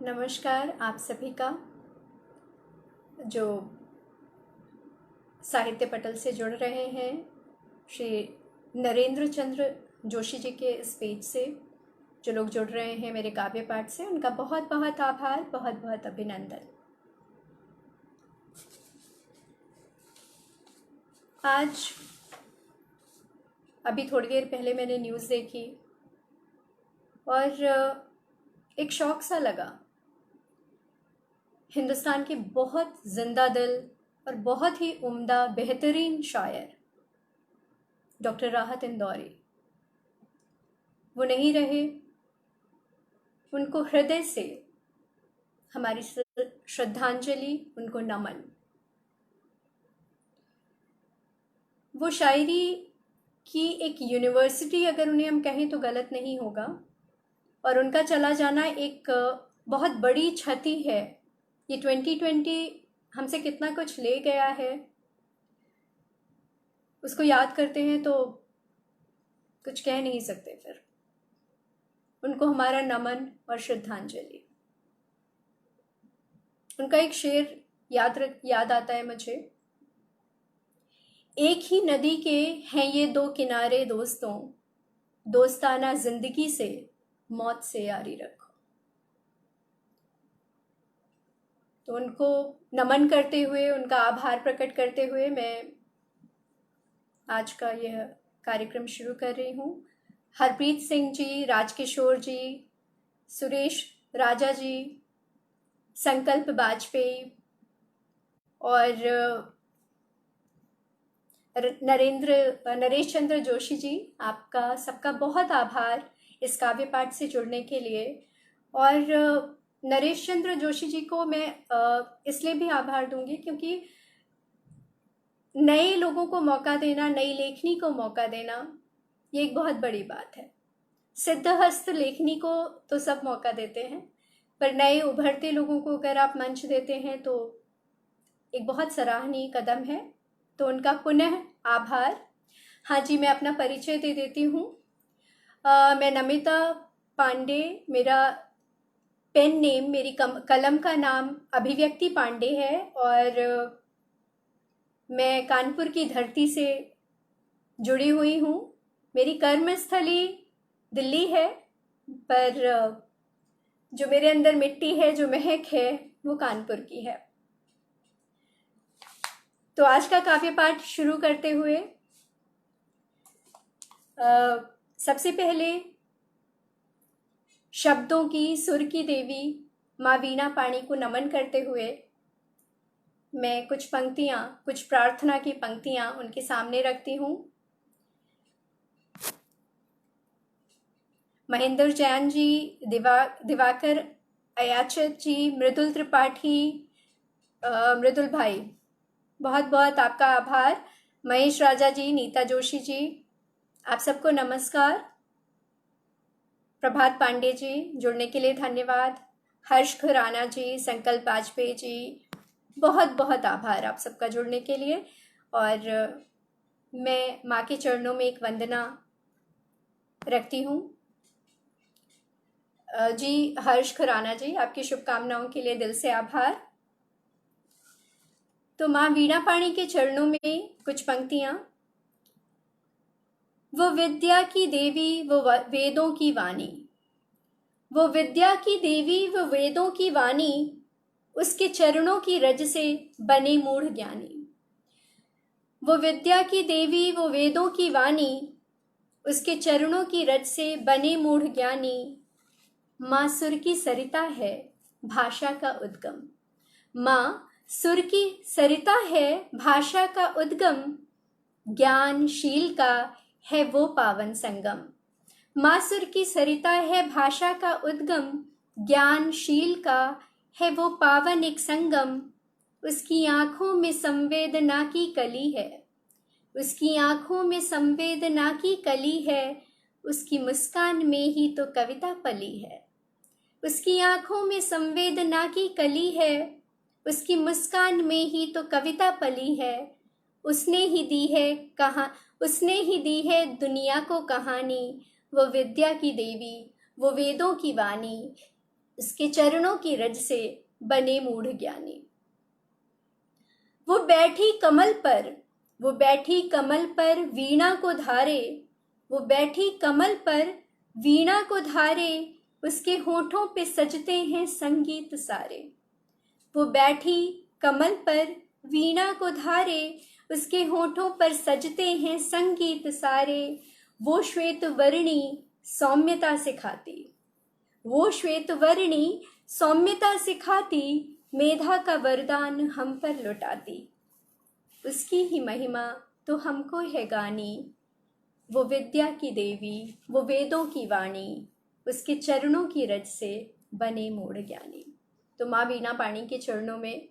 नमस्कार आप सभी का जो साहित्य पटल से जुड़ रहे हैं। श्री नरेंद्र चंद्र जोशी जी के इस पेज से जो लोग जुड़ रहे हैं मेरे काव्य पाठ से, उनका बहुत बहुत आभार, बहुत बहुत अभिनंदन। आज अभी थोड़ी देर पहले मैंने न्यूज़ देखी और एक शौक सा लगा। हिंदुस्तान के बहुत जिंदा दिल और बहुत ही उम्दा बेहतरीन शायर डॉक्टर राहत इंदौरी वो नहीं रहे। उनको हृदय से हमारी श्रद्धांजलि, उनको नमन। वो शायरी की एक यूनिवर्सिटी अगर उन्हें हम कहें तो गलत नहीं होगा, और उनका चला जाना एक बहुत बड़ी क्षति है। ये 2020 हमसे कितना कुछ ले गया है, उसको याद करते हैं तो कुछ कह नहीं सकते। फिर उनको हमारा नमन और श्रद्धांजलि। उनका एक शेर याद आता है मुझे। एक ही नदी के हैं ये दो किनारे दोस्तों, दोस्ताना जिंदगी से मौत से यारी रखो। तो उनको नमन करते हुए, उनका आभार प्रकट करते हुए मैं आज का यह कार्यक्रम शुरू कर रही हूँ। हरप्रीत सिंह जी, राजकिशोर जी, सुरेश राजा जी, संकल्प वाजपेयी और नरेश चंद्र जोशी जी, आपका सबका बहुत आभार इस काव्य पाठ से जुड़ने के लिए। और नरेश चंद्र जोशी जी को मैं इसलिए भी आभार दूंगी क्योंकि नए लोगों को मौका देना, नई लेखनी को मौका देना, ये एक बहुत बड़ी बात है। सिद्धहस्त लेखनी को तो सब मौका देते हैं, पर नए उभरते लोगों को अगर आप मंच देते हैं तो एक बहुत सराहनीय कदम है। तो उनका पुनः आभार। हाँ जी, मैं अपना परिचय दे देती हूँ। मैं नमिता पांडे, मेरा पेन नेम, मेरी कलम का नाम अभिव्यक्ति पांडे है, और मैं कानपुर की धरती से जुड़ी हुई हूँ। मेरी कर्मस्थली दिल्ली है, पर जो मेरे अंदर मिट्टी है, जो महक है, वो कानपुर की है। तो आज का काव्य पाठ शुरू करते हुए सबसे पहले शब्दों की, सुर की देवी माँ वीणा पाणी को नमन करते हुए मैं कुछ पंक्तियां, कुछ प्रार्थना की पंक्तियां उनके सामने रखती हूँ। महेंद्र जैन जी, दिवाकर अयाचत जी, मृदुल त्रिपाठी, मृदुल भाई, बहुत बहुत आपका आभार। महेश राजा जी, नीता जोशी जी, आप सबको नमस्कार। प्रभात पांडे जी, जुड़ने के लिए धन्यवाद। हर्ष खुराना जी, संकल्प वाजपेयी जी, बहुत बहुत आभार आप सबका जुड़ने के लिए। और मैं माँ के चरणों में एक वंदना रखती हूँ। जी हर्ष खुराना जी, आपकी शुभकामनाओं के लिए दिल से आभार। तो माँ वीणा पाणी के चरणों में कुछ पंक्तियां। वो विद्या की देवी, वो वेदों की वाणी, वो विद्या की देवी, वो वेदों की वाणी, उसके चरणों की रज से बने मूढ़ ज्ञानी। वो विद्या की देवी, वो वेदों की वाणी, उसके चरणों की रज से बने मूढ़ ज्ञानी। माँ सुर की सरिता है, भाषा का उद्गम। माँ सुर की सरिता है, भाषा का उद्गम, ज्ञानशील का है वो पावन संगम। माँ सुर की सरिता है, भाषा का उद्गम, ज्ञानशील का है वो पावन एक संगम। उसकी आंखों में संवेदना की कली है, उसकी आंखों में संवेदना की कली है, उसकी मुस्कान में ही तो कविता पली है। उसकी आंखों में संवेदना की कली है, उसकी मुस्कान में ही तो कविता पली है। उसने ही दी है दुनिया को कहानी, वो विद्या की देवी, वो वेदों की वाणी, उसके चरणों की रज से बने मूढ़ ज्ञानी। वो बैठी कमल पर, वो बैठी कमल पर वीणा को धारे, वो बैठी कमल पर वीणा को धारे, उसके होठों पे सजते हैं संगीत सारे। वो बैठी कमल पर वीणा को धारे, उसके होठों पर सजते हैं संगीत सारे। वो श्वेत वर्णी सौम्यता सिखाती, वो श्वेत वर्णी सौम्यता सिखाती, मेधा का वरदान हम पर लुटाती। उसकी ही महिमा तो हमको है गानी, वो विद्या की देवी, वो वेदों की वाणी, उसके चरणों की रज से बने मूढ़ ज्ञानी। तो माँ वीणा पाणी के चरणों में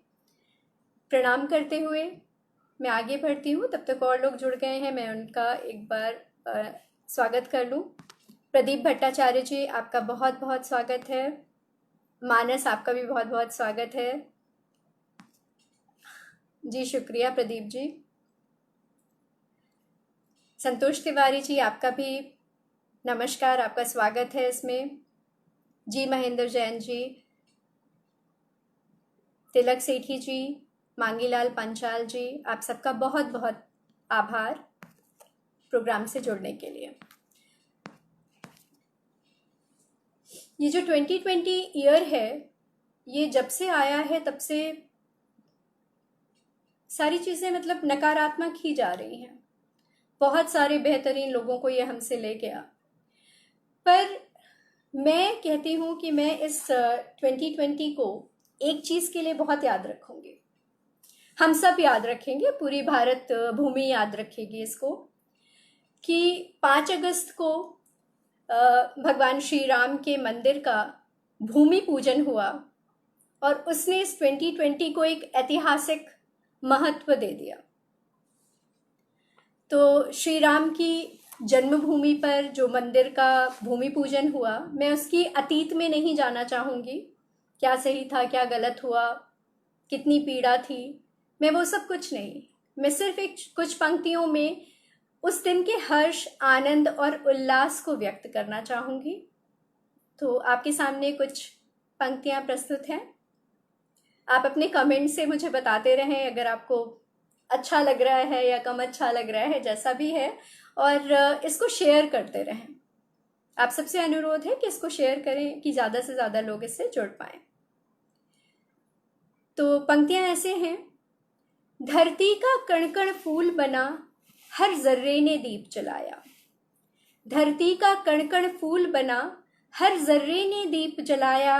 प्रणाम करते हुए मैं आगे बढ़ती हूँ। तब तक और लोग जुड़ गए हैं, मैं उनका एक बार स्वागत कर लूँ। प्रदीप भट्टाचार्य जी, आपका बहुत बहुत स्वागत है। मानस, आपका भी बहुत बहुत स्वागत है जी। शुक्रिया प्रदीप जी। संतोष तिवारी जी, आपका भी नमस्कार, आपका स्वागत है इसमें जी। महेंद्र जैन जी, तिलक सेठी जी, मांगीलाल पंचाल जी, आप सबका बहुत बहुत आभार प्रोग्राम से जुड़ने के लिए। ये जो 2020 ईयर है, ये जब से आया है तब से सारी चीज़ें मतलब नकारात्मक ही जा रही हैं। बहुत सारे बेहतरीन लोगों को ये हमसे ले गया, पर मैं कहती हूँ कि मैं इस 2020 को एक चीज़ के लिए बहुत याद रखूँगी। हम सब याद रखेंगे, पूरी भारत भूमि याद रखेगी इसको, कि 5 अगस्त को भगवान श्री राम के मंदिर का भूमि पूजन हुआ और उसने इस 2020 को एक ऐतिहासिक महत्व दे दिया। तो श्री राम की जन्मभूमि पर जो मंदिर का भूमि पूजन हुआ, मैं उसकी अतीत में नहीं जाना चाहूँगी, क्या सही था क्या गलत हुआ, कितनी पीड़ा थी, मैं वो सब कुछ नहीं। मैं सिर्फ एक कुछ पंक्तियों में उस दिन के हर्ष, आनंद और उल्लास को व्यक्त करना चाहूँगी। तो आपके सामने कुछ पंक्तियाँ प्रस्तुत हैं। आप अपने कमेंट से मुझे बताते रहें अगर आपको अच्छा लग रहा है या कम अच्छा लग रहा है, जैसा भी है, और इसको शेयर करते रहें। आप सबसे अनुरोध है कि इसको शेयर करें कि ज़्यादा से ज़्यादा लोग इससे जुड़ पाएं। तो पंक्तियाँ ऐसे हैं। धरती का कण कण फूल बना, हर जर्रे ने दीप जलाया। धरती का कण कण फूल बना, हर जर्रे ने दीप जलाया।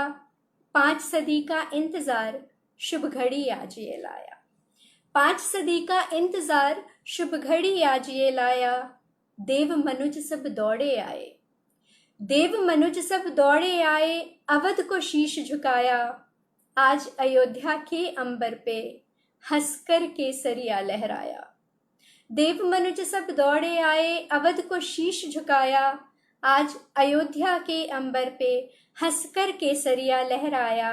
5 सदी का इंतजार, शुभ घड़ी आज ये लाया। 5 सदी का इंतजार, शुभ घड़ी आज ये लाया। देव मनुज सब दौड़े आए, देव मनुज सब दौड़े आए, अवध को शीश झुकाया। आज अयोध्या के अंबर पे हंसकर केसरिया लहराया। देव मनुज सब दौड़े आए, अवध को शीश झुकाया। आज अयोध्या के अंबर पे हंसकर केसरिया लहराया।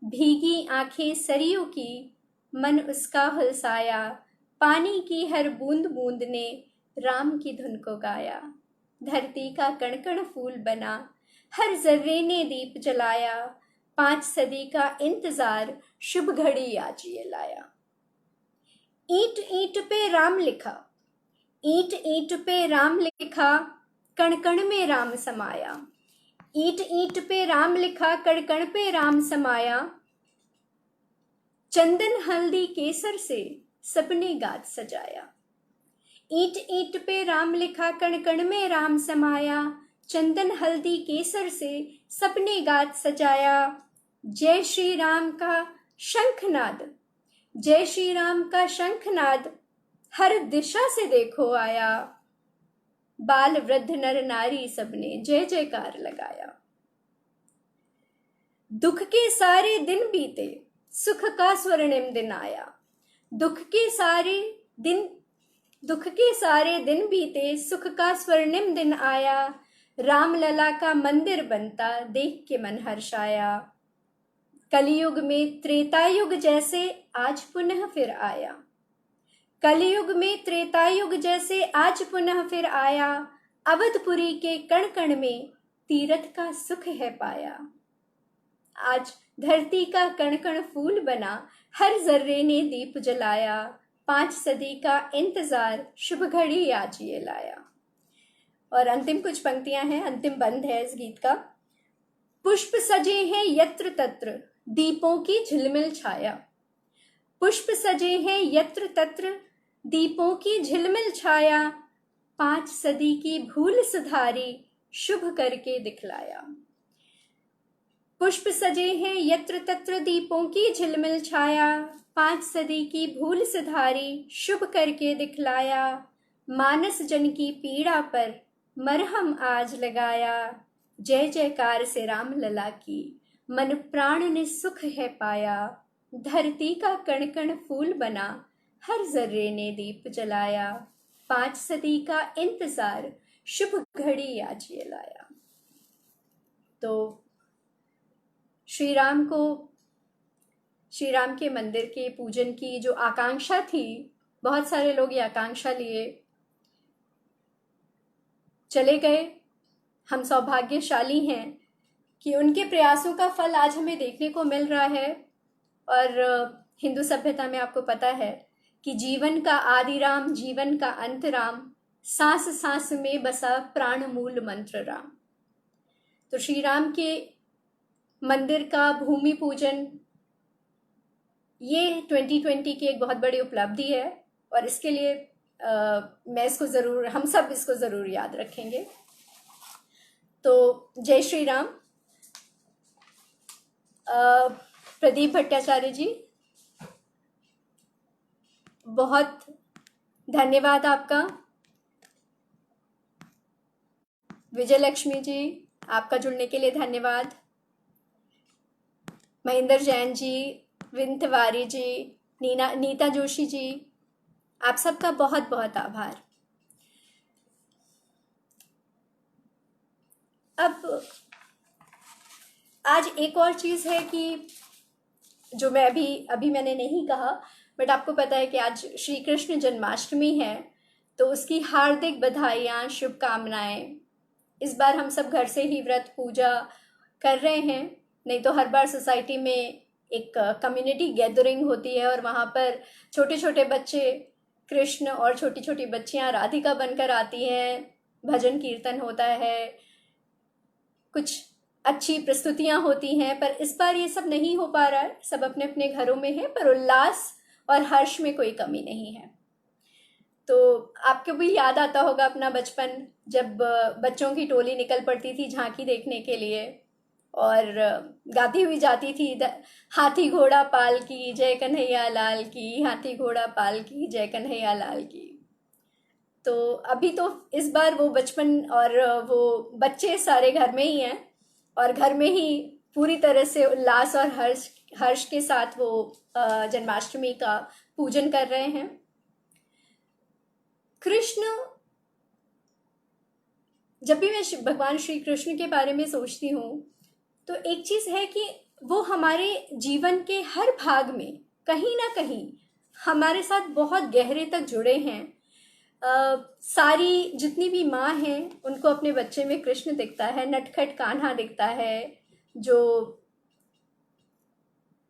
भीगी आंखें सरयू की, मन उसका हुलसाया। पानी की हर बूंद बूंद ने राम की धुन को गाया। धरती का कण कण फूल बना, हर जर्रे ने दीप जलाया। 5 सदी का इंतजार, शुभ घड़ी आज ये लाया। ईंट ईंट पे राम लिखा, ईंट ईंट पे राम लिखा, कण कण में राम समाया। ईंट ईंट पे राम लिखा, कण कण पे राम समाया। चंदन हल्दी केसर से सबने गात सजाया। ईंट ईंट पे राम लिखा, कण कण में राम समाया। चंदन हल्दी केसर से सबने गात सजाया। जय श्री राम का शंखनाद, जय श्री राम का शंखनाद, हर दिशा से देखो आया। बाल वृद्ध नर नारी सबने जय जयकार लगाया। दुख के सारे दिन बीते, सुख का स्वर्णिम दिन आया। दुख के सारे दिन बीते, सुख का स्वर्णिम दिन आया। राम लला का मंदिर बनता, देख के मन हर्षाया। कलयुग में त्रेतायुग जैसे आज पुनः फिर आया। कलयुग में त्रेतायुग जैसे आज पुनः फिर आया। अवधपुरी के कण कण में तीरथ का सुख है पाया। आज धरती का कण कण फूल बना, हर जर्रे ने दीप जलाया, 5 सदी का इंतजार शुभ घड़ी आज ये लाया। और अंतिम कुछ पंक्तियां हैं, अंतिम बंद है इस गीत का। पुष्प सजे हैं यत्र तत्र, दीपों की झिलमिल छाया। पुष्प सजे हैं यत्र तत्र, दीपों की झिलमिल छाया, 5 सदी की भूल सुधारी, शुभ करके दिखलाया। पुष्प सजे हैं यत्र तत्र, दीपों की झिलमिल छाया, 5 सदी की भूल सुधारी, शुभ करके दिखलाया। मानस जन की पीड़ा पर मरहम आज लगाया, जय जयकार से राम लला की, मन प्राण ने सुख है पाया। धरती का कण कण फूल बना, हर जर्रे ने दीप जलाया, 5 सदी का इंतजार शुभ घड़ी आज ये लाया। तो श्री राम के मंदिर के पूजन की जो आकांक्षा थी, बहुत सारे लोग ये आकांक्षा लिए चले गए। हम सौभाग्यशाली हैं कि उनके प्रयासों का फल आज हमें देखने को मिल रहा है। और हिंदू सभ्यता में आपको पता है कि जीवन का आदि राम, जीवन का अंत राम, सांस सांस में बसा प्राण मूल मंत्र राम। तो श्री राम के मंदिर का भूमि पूजन ये 2020 की एक बहुत बड़ी उपलब्धि है, और इसके लिए हम सब इसको जरूर याद रखेंगे। तो जय श्री राम। प्रदीप भट्टाचार्य जी, बहुत धन्यवाद आपका। विजय लक्ष्मी जी, आपका जुड़ने के लिए धन्यवाद। महेंद्र जैन जी, विन तिवारी जी, नीता जोशी जी, आप सबका बहुत बहुत आभार। अब आज एक और चीज़ है कि जो मैं अभी मैंने नहीं कहा, बट आपको पता है कि आज श्री कृष्ण जन्माष्टमी है, तो उसकी हार्दिक बधाइयाँ, शुभकामनाएं। इस बार हम सब घर से ही व्रत पूजा कर रहे हैं, नहीं तो हर बार सोसाइटी में एक कम्युनिटी गैदरिंग होती है और वहाँ पर छोटे छोटे बच्चे कृष्ण और छोटी छोटी बच्चियाँ राधिका बनकर आती हैं, भजन कीर्तन होता है, कुछ अच्छी प्रस्तुतियां होती हैं। पर इस बार ये सब नहीं हो पा रहा है, सब अपने अपने घरों में हैं, पर उल्लास और हर्ष में कोई कमी नहीं है। तो आपको भी याद आता होगा अपना बचपन, जब बच्चों की टोली निकल पड़ती थी झांकी देखने के लिए और गाती हुई जाती थी, हाथी घोड़ा पाल की जय कन्हैया लाल की, हाथी घोड़ा पाल की जय कन्हैया लाल की। तो अभी तो इस बार वो बचपन और वो बच्चे सारे घर में ही हैं, और घर में ही पूरी तरह से उल्लास और हर्ष के साथ वो जन्माष्टमी का पूजन कर रहे हैं। कृष्ण, जब भी मैं भगवान श्री कृष्ण के बारे में सोचती हूँ तो एक चीज है कि वो हमारे जीवन के हर भाग में कहीं ना कहीं हमारे साथ बहुत गहरे तक जुड़े हैं। सारी जितनी भी माँ हैं उनको अपने बच्चे में कृष्ण दिखता है, नटखट कान्हा दिखता है। जो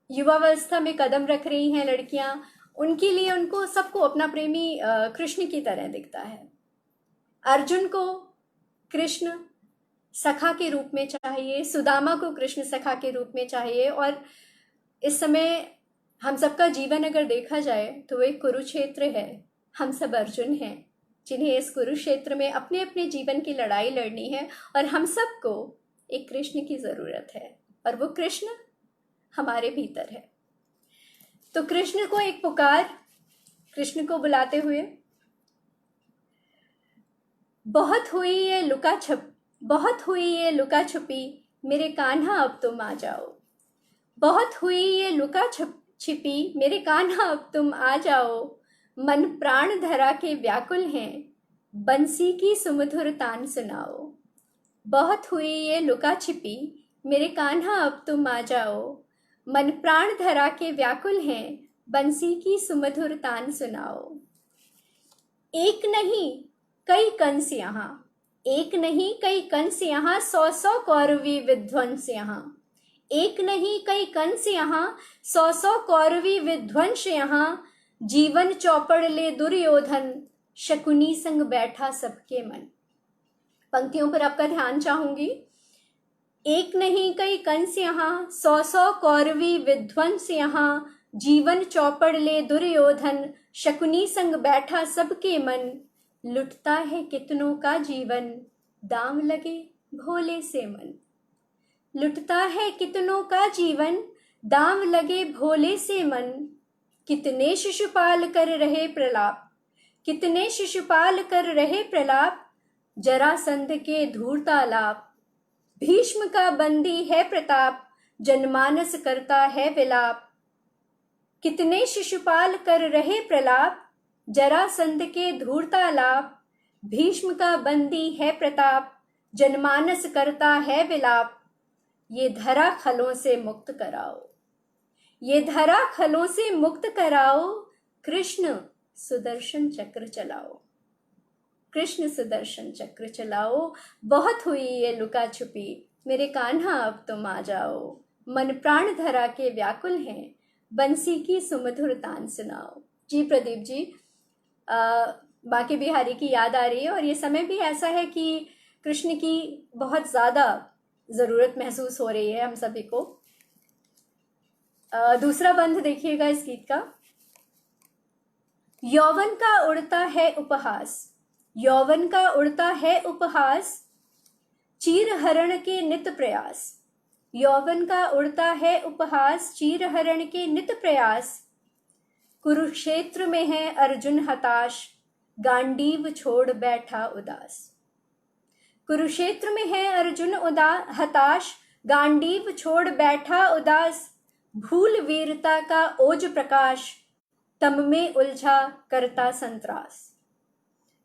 युवावस्था में कदम रख रही हैं लड़कियां, उनके लिए उनको सबको अपना प्रेमी कृष्ण की तरह दिखता है। अर्जुन को कृष्ण सखा के रूप में चाहिए, सुदामा को कृष्ण सखा के रूप में चाहिए। और इस समय हम सबका जीवन अगर देखा जाए तो वो एक कुरुक्षेत्र है। हम सब अर्जुन हैं जिन्हें इस कुरुक्षेत्र में अपने अपने जीवन की लड़ाई लड़नी है, और हम सबको एक कृष्ण की जरूरत है, और वो कृष्ण हमारे भीतर है। तो कृष्ण को एक पुकार, कृष्ण को बुलाते हुए, बहुत हुई ये लुका छुपी, मेरे कान्हा अब तुम आ जाओ। बहुत हुई ये लुका छिपी, मेरे कान्हा अब तुम आ जाओ। मन प्राण धरा के व्याकुल हैं, बंसी की सुमधुर तान सुनाओ। बहुत हुई ये लुका छिपी, मेरे कान्हा अब तुम आ जाओ। मन प्राण धरा के व्याकुल हैं, बंसी की सुमधुर तान सुनाओ। एक नहीं कई कंस यहाँ, एक नहीं कई कंस यहाँ, 100 100 कौरवी विध्वंस यहाँ। एक नहीं कई कंस यहाँ, 100 कौरवी विध्वंस यहाँ, जीवन चौपड़ ले दुर्योधन, शकुनी संग बैठा सबके मन। पंक्तियों पर आपका ध्यान चाहूंगी। एक नहीं कई कंस यहाँ, 100 कौरवी विध्वंस यहाँ, जीवन चौपड़ ले दुर्योधन, शकुनी संग बैठा सबके मन। लुटता है कितनों का जीवन, दाम लगे भोले से मन। लुटता है कितनों का जीवन, दाम लगे भोले से मन। कितने शिशुपाल कर रहे प्रलाप, कितने शिशुपाल कर रहे प्रलाप, जरासंध के धूर्तालाप। भीष्म का बंदी है प्रताप, जनमानस करता है विलाप। कितने शिशुपाल कर रहे प्रलाप, जरासंध के धूर्तालाप। भीष्म का बंदी है प्रताप, जनमानस करता है विलाप। ये धरा खलों से मुक्त कराओ, ये धरा खलों से मुक्त कराओ, कृष्ण सुदर्शन चक्र चलाओ, कृष्ण सुदर्शन चक्र चलाओ। बहुत हुई ये लुका छुपी, मेरे कान्हा अब तुम आ जाओ। मन प्राण धरा के व्याकुल हैं, बंसी की सुमधुर तान सुनाओ। जी प्रदीप जी, बांके बिहारी की याद आ रही है और ये समय भी ऐसा है कि कृष्ण की बहुत ज्यादा जरूरत महसूस हो रही है हम सभी को। दूसरा बंध देखिएगा इस गीत का। यौवन का उड़ता है उपहास, यौवन का उड़ता है उपहास, चीर हरण के नित प्रयास। यौवन का उड़ता है उपहास, चीर हरण के नित प्रयास। कुरुक्षेत्र में है अर्जुन हताश, गांडीव छोड़ बैठा उदास। कुरुक्षेत्र में है अर्जुन हताश, गांडीव छोड़ बैठा उदास। भूल वीरता का ओज प्रकाश, तम में उलझा करता संत्रास।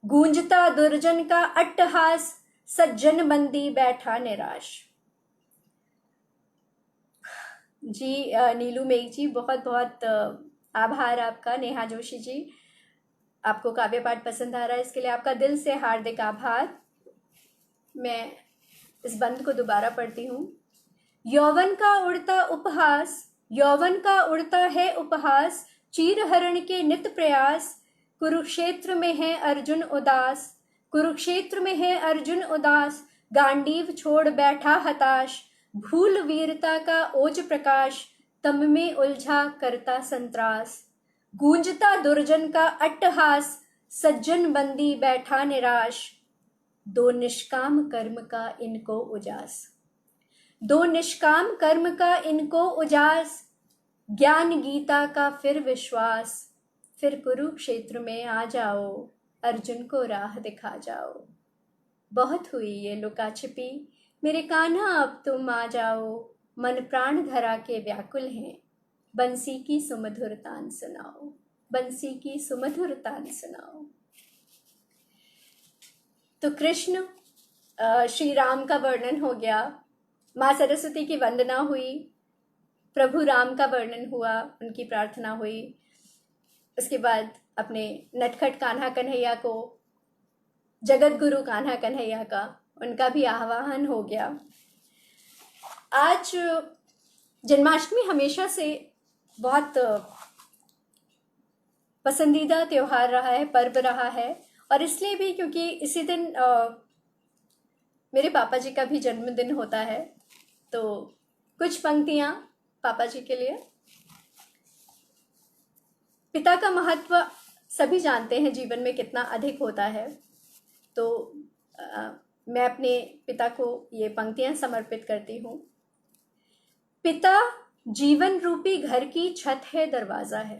गूंजता दुर्जन का अट्टहास, सज्जन बंदी बैठा निराश। जी नीलू मेघ जी, बहुत बहुत आभार आपका। नेहा जोशी जी, आपको काव्य पाठ पसंद आ रहा है, इसके लिए आपका दिल से हार्दिक आभार। मैं इस बंद को दोबारा पढ़ती हूँ। यौवन का उड़ता उपहास, यौवन का उड़ता है उपहास, चीर हरण के नित प्रयास। कुरुक्षेत्र में है अर्जुन उदास, कुरुक्षेत्र में है अर्जुन उदास। गांडीव छोड़ बैठा हताश, भूल वीरता का ओज प्रकाश। तम में उलझा करता संत्रास, गूंजता दुर्जन का अट्टहास। सज्जन बंदी बैठा निराश, दो निष्काम कर्म का इनको उजास। दो निष्काम कर्म का इनको उजास। ज्ञान गीता का फिर विश्वास, फिर कुरुक्षेत्र में आ जाओ, अर्जुन को राह दिखा जाओ। बहुत हुई ये लुका छिपी, मेरे कान्हा अब तुम आ जाओ। मन प्राण धरा के व्याकुल हैं, बंसी की सुमधुर तान सुनाओ, बंसी की सुमधुर तान सुनाओ। तो कृष्ण श्री राम का वर्णन हो गया, माँ सरस्वती की वंदना हुई, प्रभु राम का वर्णन हुआ, उनकी प्रार्थना हुई। उसके बाद अपने नटखट कान्हा कन्हैया को, जगत गुरु कान्हा कन्हैया का, उनका भी आह्वान हो गया। आज जन्माष्टमी हमेशा से बहुत पसंदीदा त्योहार रहा है, पर्व रहा है, और इसलिए भी क्योंकि इसी दिन मेरे पापा जी का भी जन्मदिन होता है। तो कुछ पंक्तियां पापा जी के लिए। पिता का महत्व सभी जानते हैं जीवन में कितना अधिक होता है, तो मैं अपने पिता को ये पंक्तियां समर्पित करती हूँ। पिता जीवन रूपी घर की छत है, दरवाजा है।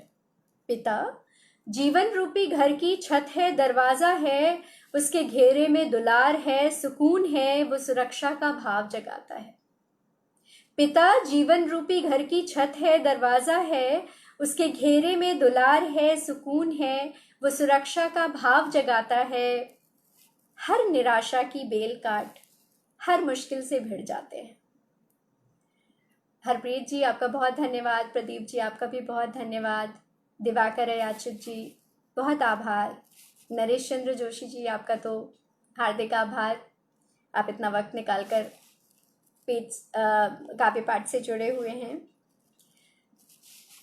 पिता जीवन रूपी घर की छत है, दरवाजा है। उसके घेरे में दुलार है, सुकून है, वो सुरक्षा का भाव जगाता है। पिता जीवन रूपी घर की छत है, दरवाजा है। उसके घेरे में दुलार है, सुकून है, वो सुरक्षा का भाव जगाता है। हर निराशा की बेल काट, हर मुश्किल से भिड़ जाते हैं। हरप्रीत जी आपका बहुत धन्यवाद, प्रदीप जी आपका भी बहुत धन्यवाद, दिवाकर याचित जी बहुत आभार, नरेश चंद्र जोशी जी आपका तो हार्दिक आभार, आप इतना वक्त निकालकर पेज काव्य पाठ से जुड़े हुए हैं।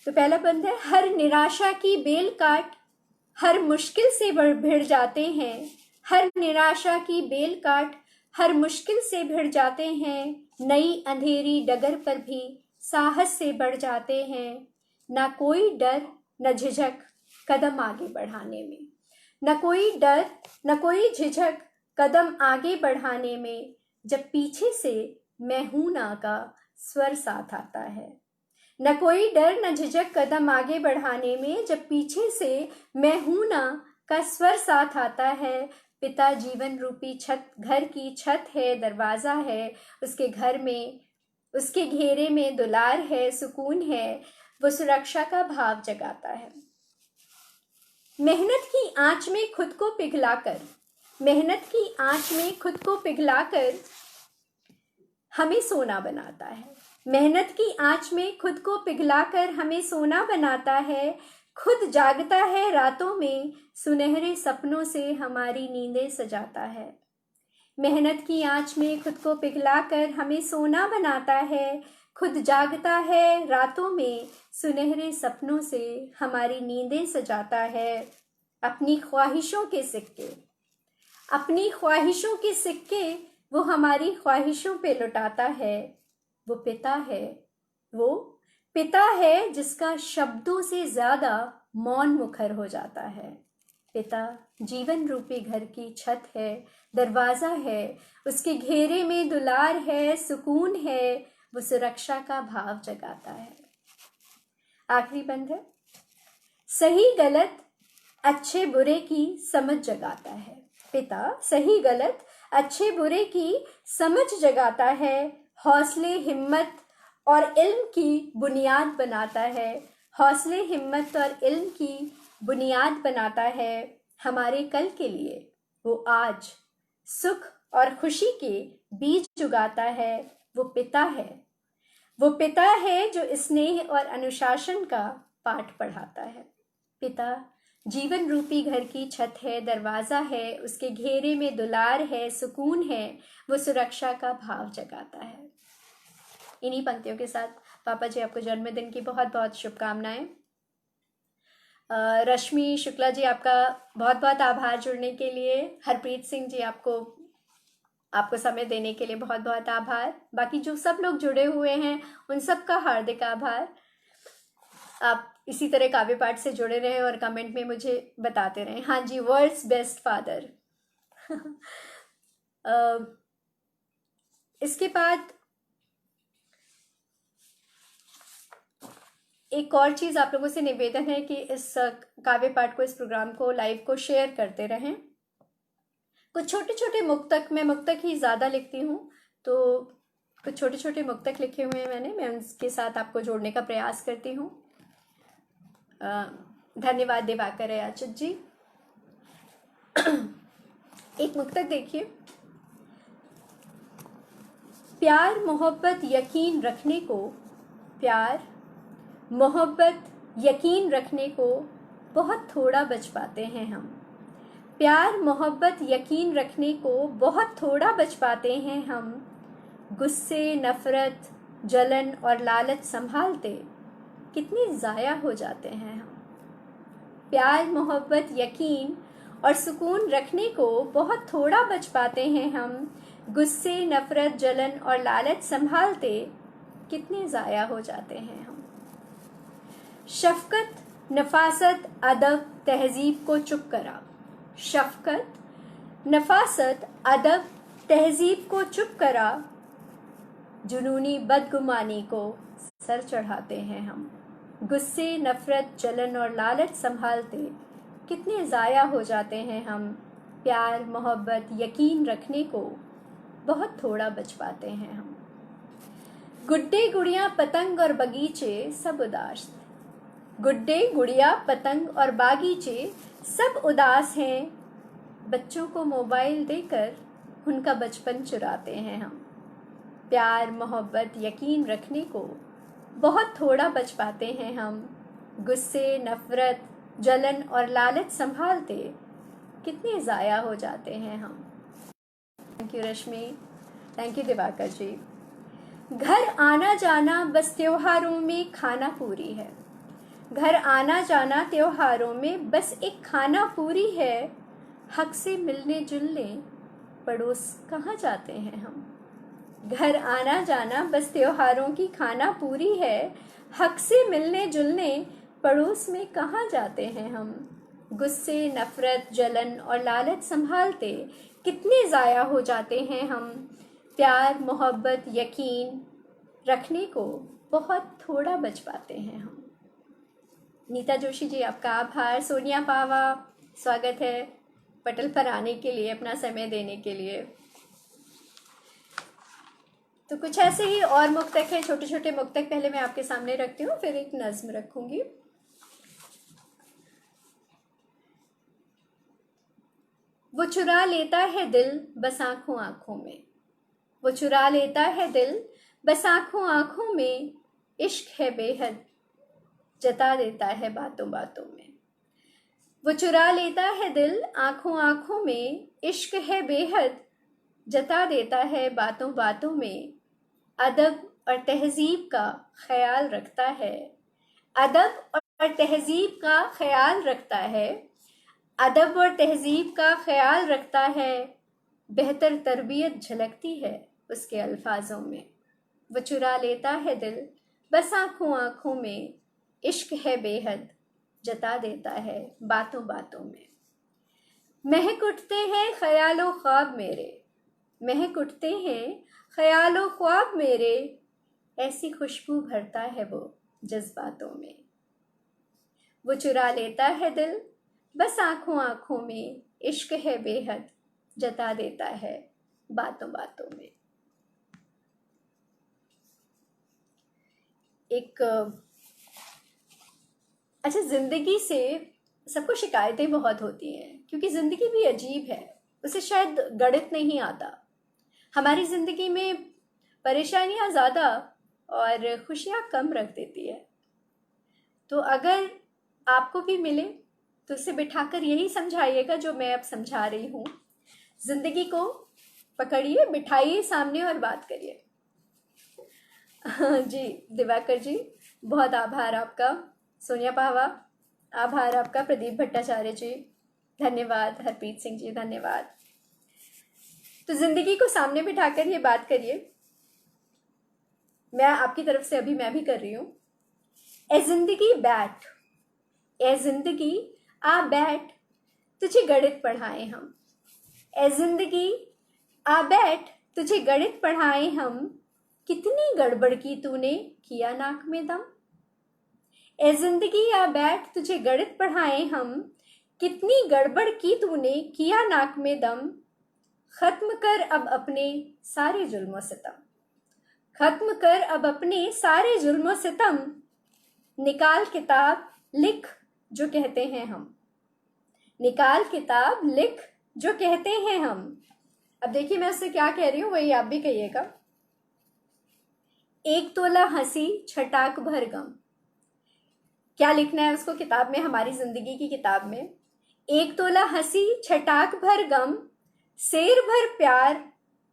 तो पहला बंद है, हर निराशा की बेल काट हर मुश्किल से भिड़ जाते हैं। हर निराशा की बेल काट हर मुश्किल से भिड़ जाते हैं। नई अंधेरी डगर पर भी साहस से बढ़ जाते हैं। ना कोई डर न झिझक कदम आगे बढ़ाने में। न कोई डर न कोई झिझक कदम आगे बढ़ाने में। जब पीछे से मैं हूं ना का स्वर साथ आता है। न कोई डर न झिझक कदम आगे बढ़ाने में। जब पीछे से मैं हूं ना का स्वर साथ आता है। पिता जीवन रूपी छत, घर की छत है, दरवाजा है। उसके घर में, उसके घेरे में दुलार है, सुकून है। वो सुरक्षा का भाव जगाता है। मेहनत की आंच में खुद को पिघलाकर, मेहनत की आंच में खुद को पिघलाकर हमें सोना बनाता है। मेहनत की आंच में खुद को पिघलाकर हमें सोना बनाता है। खुद जागता है रातों में, सुनहरे सपनों से हमारी नींदें सजाता है। मेहनत की आंच में खुद को पिघलाकर हमें सोना बनाता है। खुद जागता है रातों में, सुनहरे सपनों से हमारी नींदें सजाता है। अपनी ख्वाहिशों के सिक्के, अपनी ख्वाहिशों के सिक्के वो हमारी ख्वाहिशों पे लुटाता है। वो पिता है, वो पिता है जिसका शब्दों से ज्यादा मौन मुखर हो जाता है। पिता जीवन रूपी घर की छत है, दरवाजा है, उसके घेरे में दुलार है, सुकून है। वो सुरक्षा का भाव जगाता है। आखिरी बंद है, सही गलत अच्छे बुरे की समझ जगाता है। पिता सही गलत अच्छे बुरे की समझ जगाता है। हौसले हिम्मत और इल्म की बुनियाद बनाता है। हौसले हिम्मत और इल्म की बुनियाद बनाता है हमारे कल के लिए। वो आज सुख और खुशी के बीज उगाता है। वो पिता है, वो पिता है जो स्नेह और अनुशासन का पाठ पढ़ाता है। पिता जीवन रूपी घर की छत है, दरवाजा है, उसके घेरे में दुलार है, सुकून है। वो सुरक्षा का भाव जगाता है। इन्हीं पंक्तियों के साथ पापा जी आपको जन्मदिन की बहुत बहुत शुभकामनाएं। रश्मि शुक्ला जी आपका बहुत बहुत आभार जुड़ने के लिए। हरप्रीत सिंह जी आपको समय देने के लिए बहुत बहुत आभार। बाकी जो सब लोग जुड़े हुए हैं उन सब का हार्दिक आभार। आप इसी तरह काव्य पाठ से जुड़े रहे और कमेंट में मुझे बताते रहे। हाँ जी, वर्ल्ड्स बेस्ट फादर। इसके बाद एक और चीज आप लोगों से निवेदन है कि इस काव्य पाठ को, इस प्रोग्राम को, लाइव को शेयर करते रहें। कुछ छोटे छोटे मुक्तक, मैं मुक्तक ही ज्यादा लिखती हूँ, तो कुछ छोटे छोटे मुक्तक लिखे हुए हैं मैंने, मैं उनके साथ आपको जोड़ने का प्रयास करती हूँ। धन्यवाद दिवाकर अयाचित जी। एक मुक्तक देखिए। प्यार मोहब्बत यकीन रखने को, प्यार मोहब्बत यकीन रखने को बहुत थोड़ा बच पाते हैं हम। प्यार मोहब्बत यकीन रखने को बहुत थोड़ा बच पाते हैं हम। गुस्से, नफरत, जलन और लालच संभालते कितने ज़ाया हो जाते हैं हम। प्यार मोहब्बत यकीन और सुकून रखने को बहुत थोड़ा बच पाते हैं हम। गुस्से, नफरत, जलन और लालच संभालते कितने ज़ाया हो जाते हैं हम। शफकत, नफासत, अदब, तहजीब को चुप करा। शफकत, नफासत, अदब, तहजीब को चुप करा। जुनूनी बदगुमानी को सर चढ़ाते हैं हम। गुस्से, नफरत, जलन और लालच संभालते कितने ज़ाया हो जाते हैं हम। प्यार मोहब्बत यकीन रखने को बहुत थोड़ा बच पाते हैं हम। गुड्डे गुड़िया पतंग और बगीचे सब उदास, गुड्डे गुड़िया पतंग और बागीचे सब उदास हैं। बच्चों को मोबाइल देकर उनका बचपन चुराते हैं हम। प्यार मोहब्बत यकीन रखने को बहुत थोड़ा बच पाते हैं हम। गुस्से, नफरत, जलन और लालच संभालते कितने ज़ाया हो जाते हैं हम। Thank you Rashmi, thank you Diwakar ji. घर आना जाना बस त्योहारों में खाना पूरी है। घर आना जाना त्योहारों में बस एक खाना पूरी है। हक से मिलने जुलने पड़ोस कहाँ जाते हैं हम। घर आना जाना बस त्योहारों की खाना पूरी है। हक से मिलने जुलने पड़ोस में कहाँ जाते हैं हम। गुस्से, नफरत, जलन और लालच संभालते कितने ज़ाया हो जाते हैं हम। प्यार, मोहब्बत, यकीन रखने को बहुत थोड़ा बच पाते हैं हम। नीता जोशी जी, आपका आभार। सोनिया पावा, स्वागत है पटल पर आने के लिए, अपना समय देने के लिए। तो कुछ ऐसे ही और मुक्तक है, छोटे छोटे मुक्तक पहले मैं आपके सामने रखती हूँ, फिर एक नज्म रखूंगी। वो चुरा लेता है दिल बस आंखों आंखों में। वो चुरा लेता है दिल बस आंखों आंखों में। इश्क है बेहद जता देता है बातों बातों में। वो चुरा लेता है दिल आंखों आंखों में। इश्क है बेहद जता देता है बातों बातों में। अदब और तहजीब का ख्याल रखता है। अदब और तहजीब का ख्याल रखता है। अदब और तहजीब का ख्याल रखता है। बेहतर तरबियत झलकती है उसके अल्फाजों में। वो चुरा लेता है दिल बस आंखों आंखों में। इश्क है बेहद जता देता है बातों बातों में। महक उठते हैं ख्यालो ख्वाब मेरे। महक उठते हैं ख्यालो ख्वाब मेरे। ऐसी खुशबू भरता है वो जज्बातों में। वो चुरा लेता है दिल बस आंखों आंखों में। इश्क है बेहद जता देता है बातों बातों में। एक अच्छा, जिंदगी से सबको शिकायतें बहुत होती हैं, क्योंकि जिंदगी भी अजीब है। उसे शायद गणित नहीं आता। हमारी जिंदगी में परेशानियां ज़्यादा और खुशियां कम रख देती है। तो अगर आपको भी मिले तो उसे बिठाकर यही समझाइएगा जो मैं अब समझा रही हूँ। जिंदगी को पकड़िए, बिठाइए सामने और बात करिए। जी दिवाकर जी, बहुत आभार आपका। सोनिया पावा, आभार आपका। प्रदीप भट्टाचार्य जी, धन्यवाद। हरप्रीत सिंह जी, धन्यवाद। तो जिंदगी को सामने बिठाकर ये बात करिए। मैं आपकी तरफ से अभी मैं भी कर रही हूँ। ए जिंदगी बैठ, ए जिंदगी आ बैठ, तुझे गणित पढ़ाएं हम। ए जिंदगी आ बैठ, तुझे गणित पढ़ाएं हम। कितनी गड़बड़ की तूने किया नाक में दम। ए जिंदगी आ बैठ, तुझे गणित पढ़ाएं हम। कितनी गड़बड़ की तूने किया नाक में दम। खत्म कर अब अपने सारे जुल्मों सितम। खत्म कर अब अपने सारे जुल्मों सितम। निकाल किताब लिख जो कहते हैं हम। निकाल किताब लिख जो कहते हैं हम। अब देखिए मैं उससे क्या कह रही हूं, वही आप भी कहिएगा। एक तोला हंसी छटाक भर गम। क्या लिखना है उसको किताब में, हमारी जिंदगी की किताब में। एक तोला हंसी छटाक भर गम, शेर भर प्यार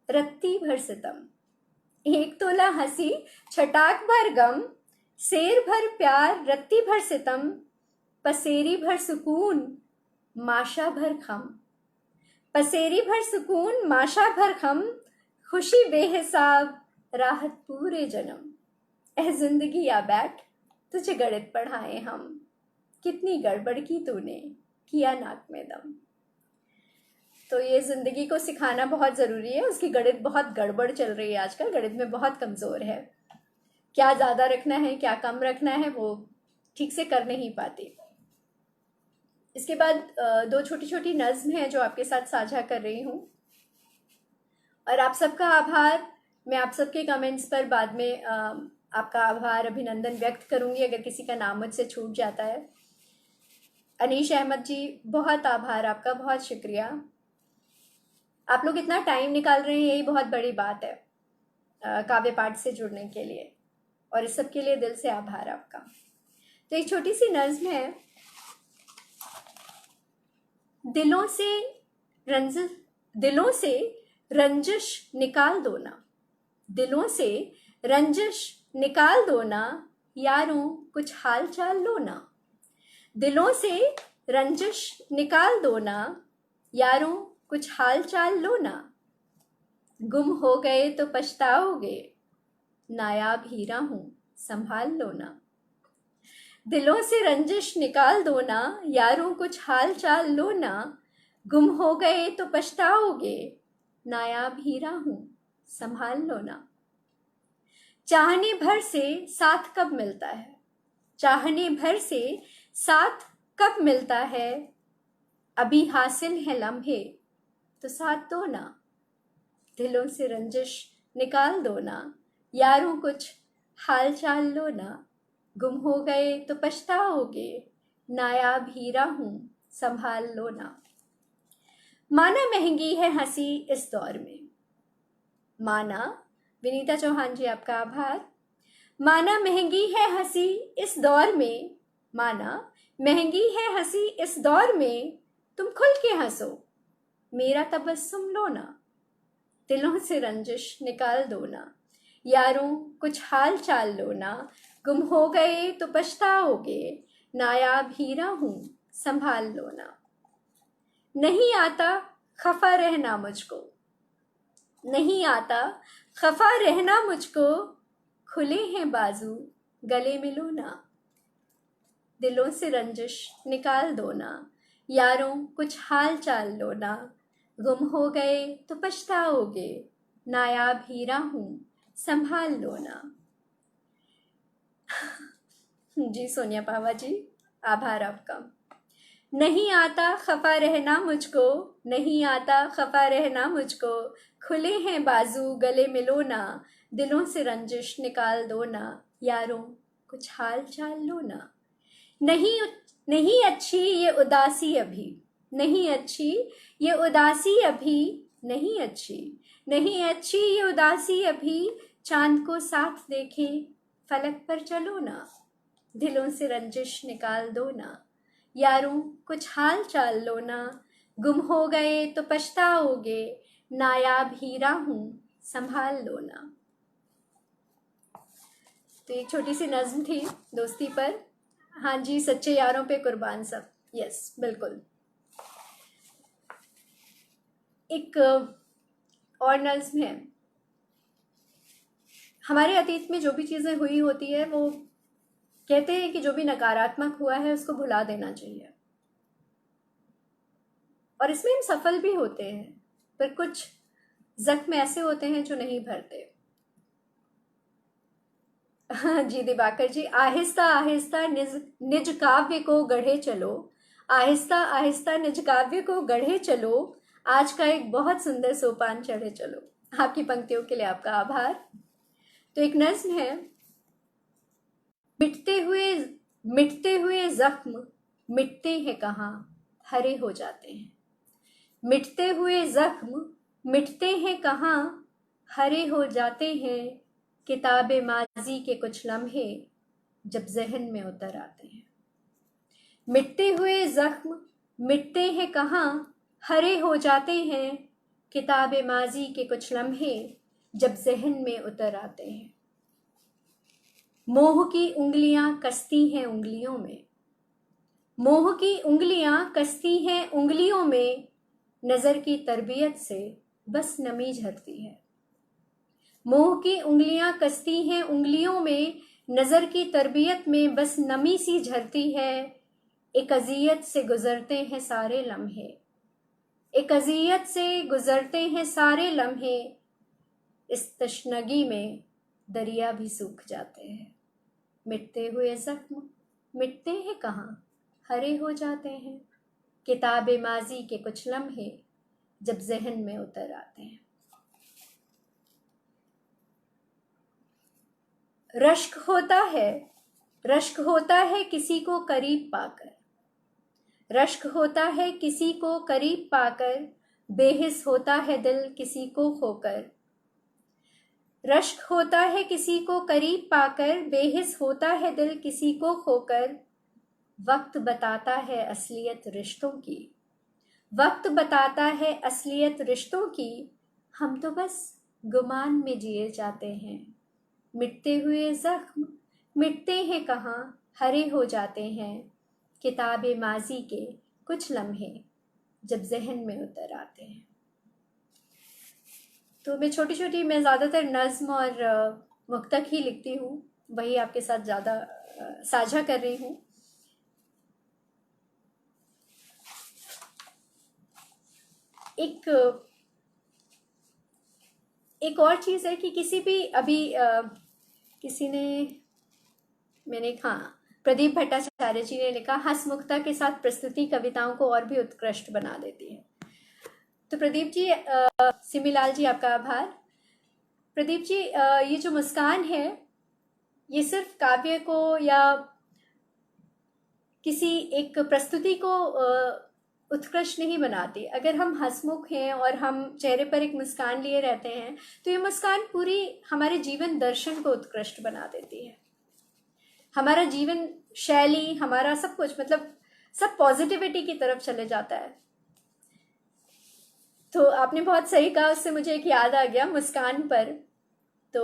रत्ती भर सितम। एक तोला हंसी छटाक भर गम, शेर भर प्यार रत्ती भर सितम। पसेरी भर सुकून माशा भर खम। पसेरी भर सुकून माशा भर खम। खुशी बेहिसाब राहत पूरे जन्म। ए जिंदगी आ बैठ, तुझे गणित पढ़ाए हम। कितनी गड़बड़ की तूने किया नाक में दम। तो ये जिंदगी को सिखाना बहुत जरूरी है। उसकी गणित बहुत गड़बड़ चल रही है आजकल, गणित में बहुत कमजोर है। क्या ज्यादा रखना है क्या कम रखना है वो ठीक से कर नहीं पाती। इसके बाद दो छोटी छोटी नज्म हैं जो आपके साथ साझा कर रही हूँ। और आप सबका आभार। मैं आप सबके कमेंट्स पर बाद में आपका आभार अभिनंदन व्यक्त करूंगी अगर किसी का नाम मुझसे छूट जाता है। अनीश अहमद जी, बहुत आभार आपका, बहुत शुक्रिया। आप लोग इतना टाइम निकाल रहे हैं, यही बहुत बड़ी बात है काव्य पाठ से जुड़ने के लिए, और इस सब के लिए दिल से आभार आपका। तो एक छोटी सी नज्म है। दिलों से रंजिश निकाल दो ना। दिलों से रंजिश निकाल दो ना, यारों कुछ हाल चाल लो ना। दिलों से रंजिश निकाल दो ना, यारों कुछ हाल चाल लो ना। गुम हो गए तो पछताओगे, नायाब हीरा हूं संभाल लो ना। दिलों से रंजिश निकाल दो ना, यारों कुछ हाल चाल लो ना। गुम हो गए तो पछताओगे, नायाब हीरा हूं संभाल लो ना। चाहने भर से साथ कब मिलता है, चाहने भर से साथ कब मिलता है। अभी हासिल है लम्हे तो साथ दो ना। दिलों से रंजिश निकाल दो ना, यारों कुछ हाल चाल लो ना। गुम हो गए तो पछताओगे, नायाब हीरा हूं संभाल लो ना। माना महंगी है हंसी इस दौर में, माना, विनीता चौहान जी आपका आभार। माना महंगी है हंसी इस दौर में, माना महंगी है हंसी इस दौर में। तुम खुल के हंसो, मेरा तबस्सुम लो ना। दिलों से रंजिश निकाल दो ना, यारों कुछ हाल चाल लो ना। गुम हो गए तो पछताओगे, नायाब हीरा हूं संभाल लो ना। नहीं आता खफा रहना मुझको, नहीं आता खफा रहना मुझको। खुले हैं बाजू गले मिलो ना। दिलों से रंजिश निकाल दो ना, यारों कुछ हाल चाल लो ना। गुम हो गए तो पछताओगे, नायाब हीरा हूं संभाल लो ना। जी सोनिया पावा जी, आभार आपका। नहीं आता खफा रहना मुझको, नहीं आता खफा रहना मुझको। खुले हैं बाजू गले मिलो ना। दिलों से रंजिश निकाल दो ना, यारों कुछ हाल चाल लो ना। नहीं नहीं अच्छी ये उदासी अभी, नहीं अच्छी ये उदासी अभी। नहीं अच्छी, नहीं अच्छी ये उदासी अभी। चांद को साथ देखे फलक पर चलो ना। दिलों से रंजिश निकाल दो ना, यारों कुछ हाल चाल लो ना। गुम हो गए तो पछताओगे, नायाब हीरा हूं संभाल लो ना। तो एक छोटी सी नज्म थी दोस्ती पर। हाँ जी, सच्चे यारों पे कुर्बान सब। यस बिल्कुल। एक और नज्म है। हमारे अतीत में जो भी चीजें हुई होती है, वो कहते हैं कि जो भी नकारात्मक हुआ है उसको भुला देना चाहिए। और इसमें हम सफल भी होते हैं, पर कुछ जख्म ऐसे होते हैं जो नहीं भरते। जी दिवाकर जी, आहिस्ता आहिस्ता निज काव्य को गढ़े चलो। आहिस्ता आहिस्ता निज काव्य को गढ़े चलो। आज का एक बहुत सुंदर सोपान चढ़े चलो। आपकी पंक्तियों के लिए आपका आभार। तो एक नज्म है। मिटते हुए जख्म मिटते हैं कहाँ, हरे हो जाते हैं। मिटते हुए जख्म मिटते हैं कहाँ, हरे हो जाते हैं। किताबे माजी के कुछ लम्हे जब जहन में उतर आते हैं। मिटते हुए जख्म मिटते हैं कहाँ, हरे हो जाते हैं। किताबे माजी के कुछ लम्हे जब जहन में उतर आते हैं। मोह की उंगलियां कसती हैं उंगलियों में, मोह की उंगलियां कसती हैं उंगलियों में। नजर की तरबियत से बस नमी झरती है। मोह की उंगलियां कसती हैं उंगलियों में, नजर की तरबियत में बस नमी सी झरती है। एक अजियत से गुजरते हैं सारे लम्हे, एक अजियत से गुजरते हैं सारे लम्हे। इस तशनगी में दरिया भी सूख जाते हैं। मिटते हुए जख्म मिटते हैं कहाँ, हरे हो जाते हैं। किताबे माजी के कुछ लम्हे जब जहन में उतर आते हैं। रश्क होता है किसी को करीब पाकर, रश्क होता है किसी को करीब पाकर। बेहिस होता है दिल किसी को खोकर। रश्क होता है किसी को करीब पाकर, बेहिस होता है दिल किसी को खोकर। वक्त बताता है असलियत रिश्तों की, वक्त बताता है असलियत रिश्तों की। हम तो बस गुमान में जिए जाते हैं। मिटते हुए जख्म मिटते हैं कहाँ, हरे हो जाते हैं किताबे माजी के कुछ लम्हे जब जहन में उतर आते हैं। तो मैं ज़्यादातर नज़्म और मुक्तक ही लिखती हूँ, वही आपके साथ ज़्यादा साझा कर रही हूँ। एक और चीज़ है कि किसी भी अभी किसी ने मैंने हाँ प्रदीप भट्टाचार्य जी ने लिखा, हंसमुखता के साथ प्रस्तुति कविताओं को और भी उत्कृष्ट बना देती है। तो प्रदीप जी, सिमीलाल जी आपका आभार। प्रदीप जी, ये जो मुस्कान है ये सिर्फ काव्य को या किसी एक प्रस्तुति को उत्कृष्ट नहीं बनाती। अगर हम हंसमुख हैं और हम चेहरे पर एक मुस्कान लिए रहते हैं तो ये मुस्कान पूरी हमारे जीवन दर्शन को उत्कृष्ट बना देती है। हमारा जीवन शैली, हमारा सब कुछ, मतलब सब पॉजिटिविटी की तरफ चले जाता है। तो आपने बहुत सही कहा, उससे मुझे एक याद आ गया मुस्कान पर। तो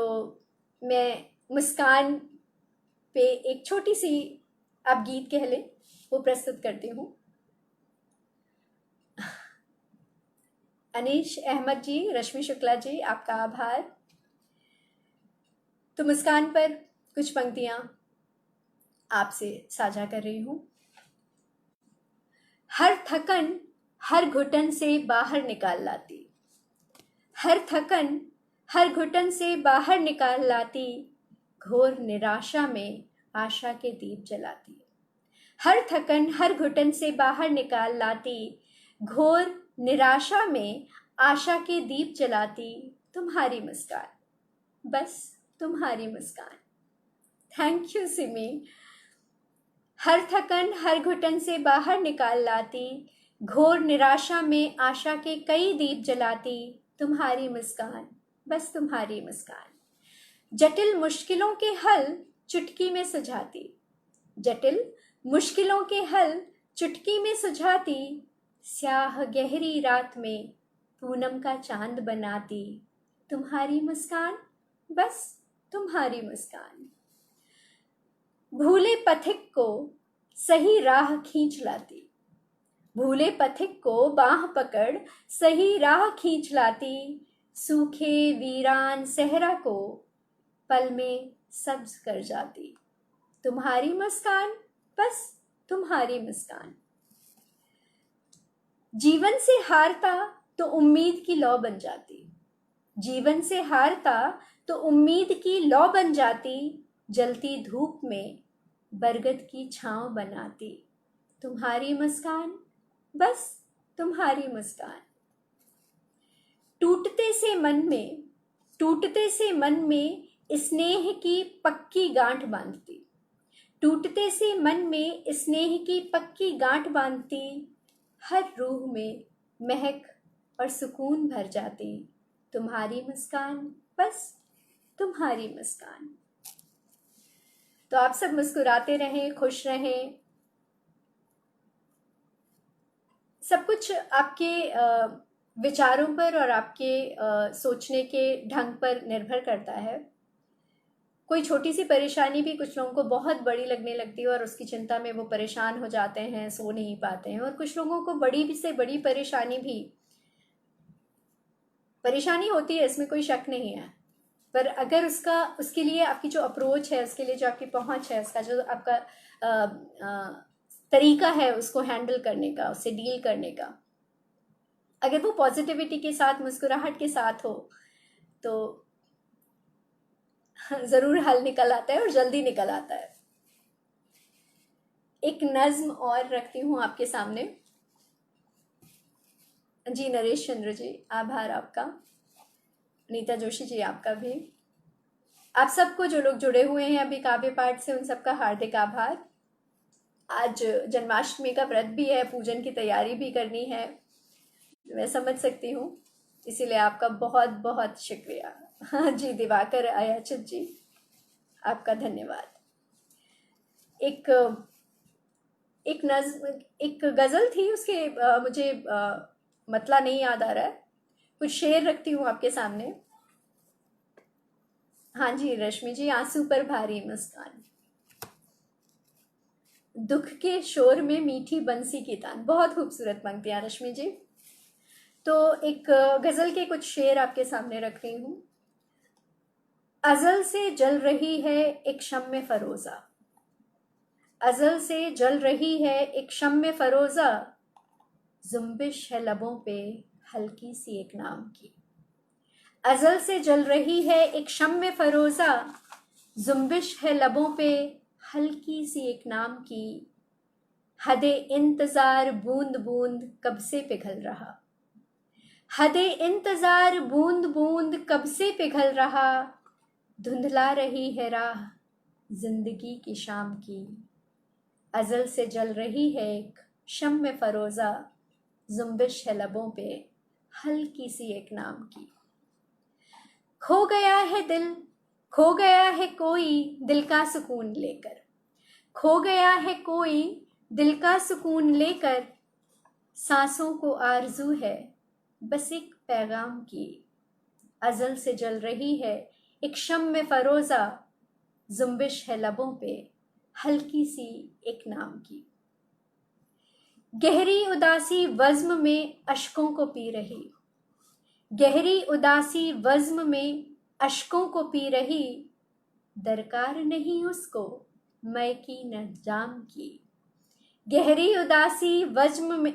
मैं मुस्कान पे एक छोटी सी, आप गीत कह लें, वो प्रस्तुत करती हूँ। अनीश अहमद जी, रश्मि शुक्ला जी, आपका आभार। तो मुस्कान पर कुछ पंक्तियां आपसे साझा कर रही हूँ। हर थकन हर घुटन से बाहर निकाल लाती, हर थकन हर घुटन से बाहर निकाल लाती, घोर निराशा में आशा के दीप जलाती। हर थकन हर घुटन से बाहर निकाल लाती, घोर निराशा में आशा के दीप जलाती, तुम्हारी मुस्कान, बस तुम्हारी मुस्कान। Thank you Simi. हर थकन हर घुटन से बाहर निकाल लाती, घोर निराशा में आशा के कई दीप जलाती, तुम्हारी मुस्कान, बस तुम्हारी मुस्कान। जटिल मुश्किलों के हल चुटकी में सुझाती, जटिल मुश्किलों के हल चुटकी में सुझाती, स्याह गहरी रात में पूनम का चांद बनाती, तुम्हारी मुस्कान, बस तुम्हारी मुस्कान। भूले पथिक को सही राह खींच लाती, भूले पथिक को बाह पकड़ सही राह खींच लाती, सूखे वीरान सहरा को पल में सब्ज कर जाती, तुम्हारी मुस्कान, बस तुम्हारी मुस्कान। जीवन से हारता तो उम्मीद की लौ बन जाती, जीवन से हारता तो उम्मीद की लौ बन जाती, जलती धूप में बरगद की छांव बनाती, तुम्हारी मुस्कान, बस तुम्हारी मुस्कान। टूटते से मन में स्नेह की पक्की गांठ बांधती, टूटते से मन में स्नेह की पक्की गांठ बांधती, हर रूह में महक और सुकून भर जाती, तुम्हारी मुस्कान, बस तुम्हारी मुस्कान। तो आप सब मुस्कुराते रहें, खुश रहें। सब कुछ आपके विचारों पर और आपके सोचने के ढंग पर निर्भर करता है। कोई छोटी सी परेशानी भी कुछ लोगों को बहुत बड़ी लगने लगती है और उसकी चिंता में वो परेशान हो जाते हैं, सो नहीं पाते हैं। और कुछ लोगों को बड़ी से बड़ी परेशानी होती है, इसमें कोई शक नहीं है। पर अगर उसके लिए आपकी जो अप्रोच है, उसके लिए जो आपकी पहुंच है, उसका जो आपका तरीका है उसको हैंडल करने का, उससे डील करने का, अगर वो पॉजिटिविटी के साथ, मुस्कुराहट के साथ हो तो जरूर हल निकल आता है और जल्दी निकल आता है। एक नज्म और रखती हूँ आपके सामने। जी नरेश चंद्र जी, आभार आपका। नीता जोशी जी, आपका भी। आप सबको जो लोग जुड़े हुए हैं अभी काव्य पाठ से, उन सबका हार्दिक आभार। आज जन्माष्टमी का व्रत भी है, पूजन की तैयारी भी करनी है, मैं समझ सकती हूँ, इसीलिए आपका बहुत बहुत शुक्रिया। हाँ जी, दिवाकर अयाचित जी, आपका धन्यवाद। एक गजल थी, उसके मुझे मतला नहीं याद आ रहा है, कुछ शेर रखती हूँ आपके सामने। हाँ जी रश्मि जी, आंसू पर भारी मुस्कान, दुख के शोर में मीठी बंसी की तान। बहुत खूबसूरत पंक्तियां रश्मि जी। तो एक गजल के कुछ शेर आपके सामने रख रही हूं। अजल से जल रही है एक शम्मे फरोजा, अजल से जल रही है एक शम्मे फरोजा, जुम्बिश है लबों पे हल्की सी एक नाम की। अजल से जल रही है एक शम्मे फरोजा, जुम्बिश है लबों पे हल्की सी एक नाम की। हदे इंतजार बूंद बूंद कब से पिघल रहा, हदे इंतजार बूंद बूंद कब से पिघल रहा, धुंधला रही है राह जिंदगी की शाम की। अजल से जल रही है एक शम्मे फरोजा, जुम्बिश है लबों पे हल्की सी एक नाम की। खो गया है दिल, खो गया है कोई दिल का सुकून लेकर, खो गया है कोई दिल का सुकून लेकर, सांसों को आरजू है बस एक पैगाम की। अजल से जल रही है एक शम्मे फरोजा, जुम्बिश है लबों पे हल्की सी एक नाम की। गहरी उदासी वज़्म में अश्कों को पी रही, गहरी उदासी वज़्म में अश्कों को पी रही, दरकार नहीं उसको मैं की न जाम की। गहरी उदासी वज़्म में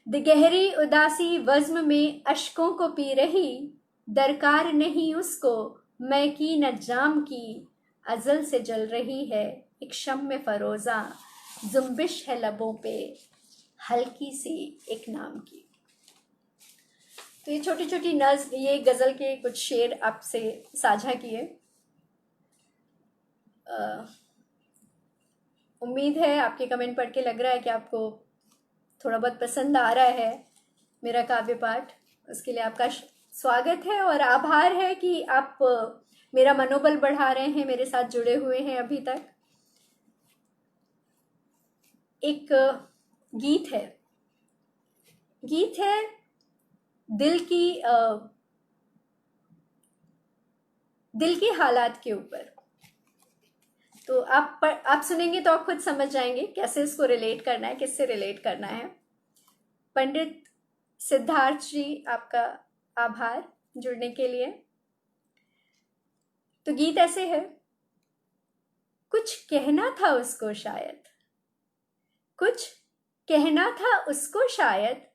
गहरी उदासी वज़्म में अश्कों को पी रही, दरकार नहीं उसको मैं की न जाम की। अजल से जल रही है एक शम्मे फरोजा, जुम्बिश है लबों पे हल्की सी एक नाम की। तो ये छोटी छोटी नज़्म, ये गज़ल के कुछ शेर आपसे साझा किए। उम्मीद है आपके कमेंट पढ़ के लग रहा है कि आपको थोड़ा बहुत पसंद आ रहा है मेरा काव्य पाठ। उसके लिए आपका स्वागत है और आभार है कि आप मेरा मनोबल बढ़ा रहे हैं, मेरे साथ जुड़े हुए हैं अभी तक। एक गीत है, गीत है दिल की हालात के ऊपर। तो आप सुनेंगे तो आप खुद समझ जाएंगे कैसे इसको रिलेट करना है, किससे रिलेट करना है। पंडित सिद्धार्थ जी, आपका आभार जुड़ने के लिए। तो गीत ऐसे है। कुछ कहना था उसको शायद, कुछ कहना था उसको शायद,